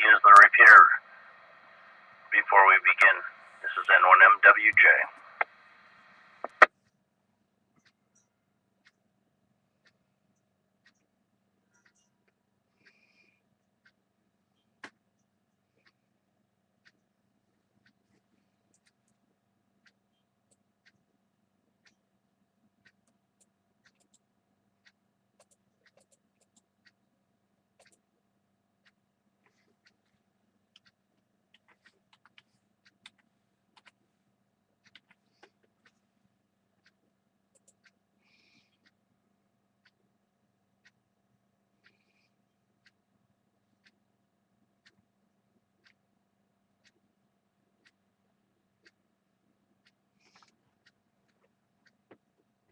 use the repeater before we begin. This is N1MWJ.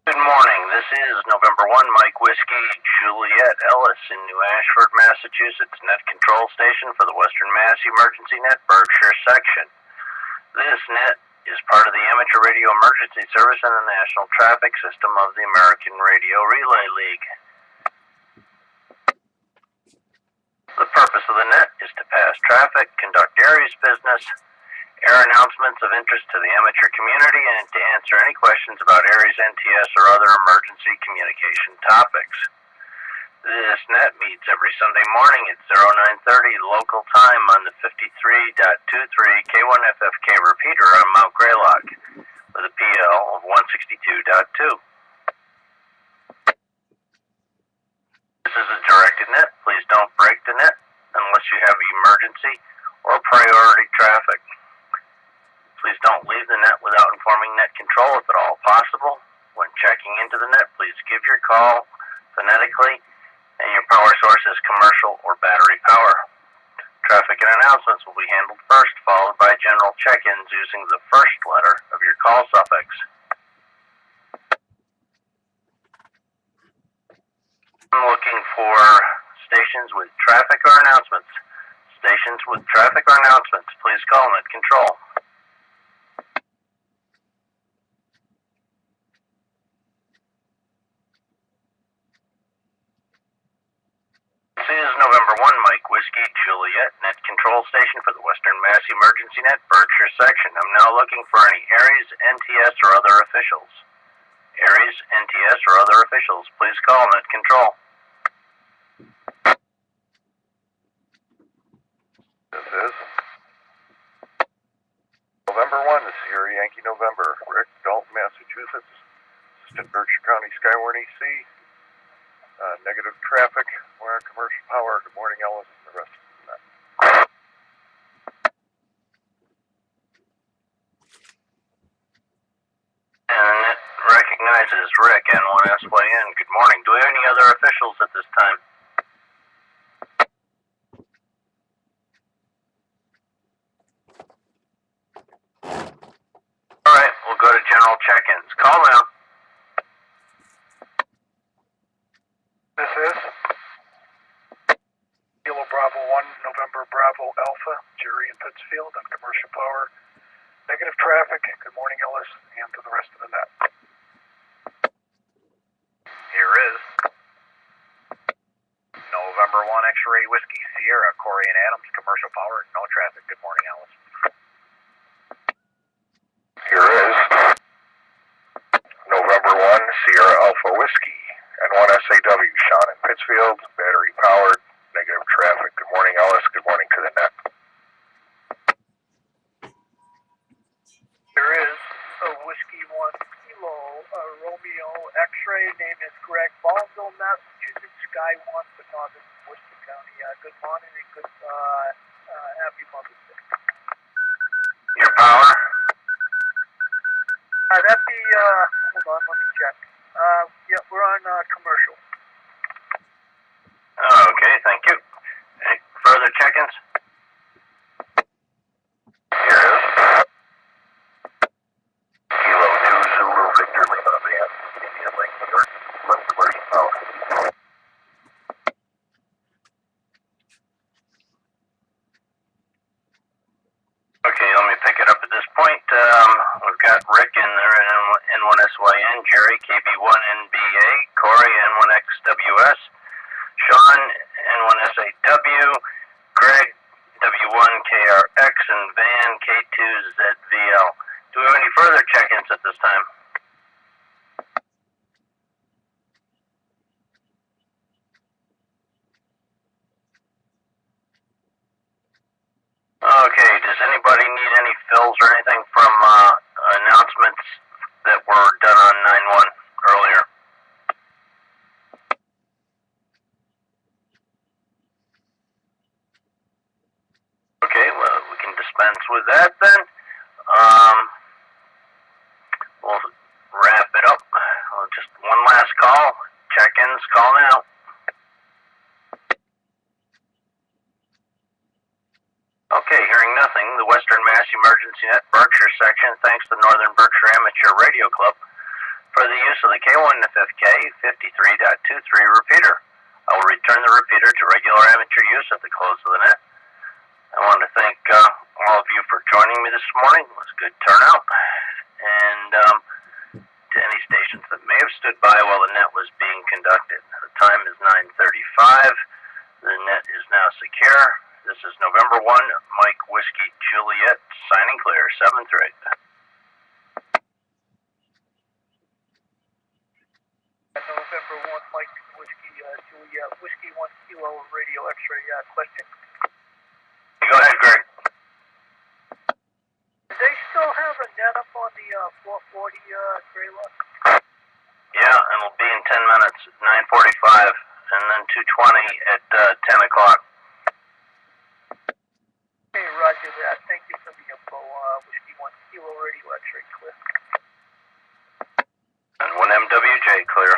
Good morning. This is November 1, Mike Whiskey, Juliet Ellis in New Ashford, Massachusetts, net control station for the Western Mass Emergency Net Berkshire section. This net is part of the Amateur Radio Emergency Service and the National Traffic System of the American Radio Relay League. The purpose of the net is to pass traffic, conduct areas business, air announcements of interest to the amateur community, and to answer any questions about Aries, NTS, or other emergency communication topics. This net meets every Sunday morning at 0930 local time on the 53.23 K1FFK repeater on Mount Greylock with a PL of 162.2. This is a directed net. Please don't break the net unless you have emergency or priority traffic. Please don't leave the net without informing net control if at all possible. When checking into the net, please give your call phonetically and your power source is commercial or battery power. Traffic and announcements will be handled first, followed by general check-ins using the first letter of your call suffix. I'm looking for stations with traffic or announcements. Stations with traffic or announcements, please call net control. This is November 1, Mike Whiskey, Juliet, net control station for the Western Mass Emergency Net Berkshire section. I'm now looking for any Aries, NTS, or other officials. Aries, NTS, or other officials, please call net control. This is November 1, this is your Yankee November. Rick, Dalton, Massachusetts, Assistant Berkshire County Skywarn EC. Negative traffic, we're on commercial power. Good morning, Ellis, and the rest of the net. And the net recognizes Rick, N1SYN. Good morning. Do we have any other officials at this time? Alright, we'll go to general check-ins. Call now. This is Kilo Bravo 1, November Bravo Alpha, Jerry in Pittsfield on commercial power. Negative traffic. Good morning, Ellis, and to the rest of the net. Here is November 1 X-Ray Whiskey Sierra, Corey and Adams, commercial power, no traffic. Good morning, Alice. Here is November 1 Sierra Alpha Whiskey, N1SAW, Sean in Pittsfield, battery powered, negative traffic. Good morning, Ellis. Good morning to the net. There is a Whiskey 1 Kilo Romeo X-Ray. Name is Greg, Ballsville, Massachusetts, Sky 1, but not in Worcester County. Good morning and good happy Mother's Day. Your power? That'd be, hold on, let me check. Yeah, we're on commercial. Okay, thank you. Any further check-ins? Here is Kilo 2 Zulu Victor Lima Van, Indian Lake, New York, commercial power. Okay, let me pick it up at this point. We've got Rick in there, N1SYN, Jerry, KB1NBA, Corey, N1XWS, Sean, N1SAW, Greg, K1KRX and Van K2ZVL. Do we have any further check-ins at this time? Okay, does anybody need any fills or anything from announcements that were done on 9-1 earlier? Okay, well, we can dispense with that then. We'll wrap it up. Just one last call. Check-ins, call now. Okay, hearing nothing, the Western Mass Emergency Net Berkshire section thanks the Northern Berkshire Amateur Radio Club for the use of the K1FFK 53.23 repeater. I will return the repeater to regular amateur use at the close of the net. I want to thank all of you for joining me this morning. It was a good turnout. And to any stations that may have stood by while the net was being conducted. The time is 9:35. The net is now secure. This is November 1, Mike Whiskey Juliet, signing clear, 7-3. November 1, Mike Whiskey Juliet, Whiskey 1 Kilo Radio X-ray question. Go ahead, Greg. Do they still have a net up on the 440 trailer? Yeah, and it'll be in 10 minutes, 9:45, and then 2:20 at 10 o'clock. Okay, roger that. Thank you for the info. Whiskey 1 Kilo Radio X-ray clear. N1MWJ clear.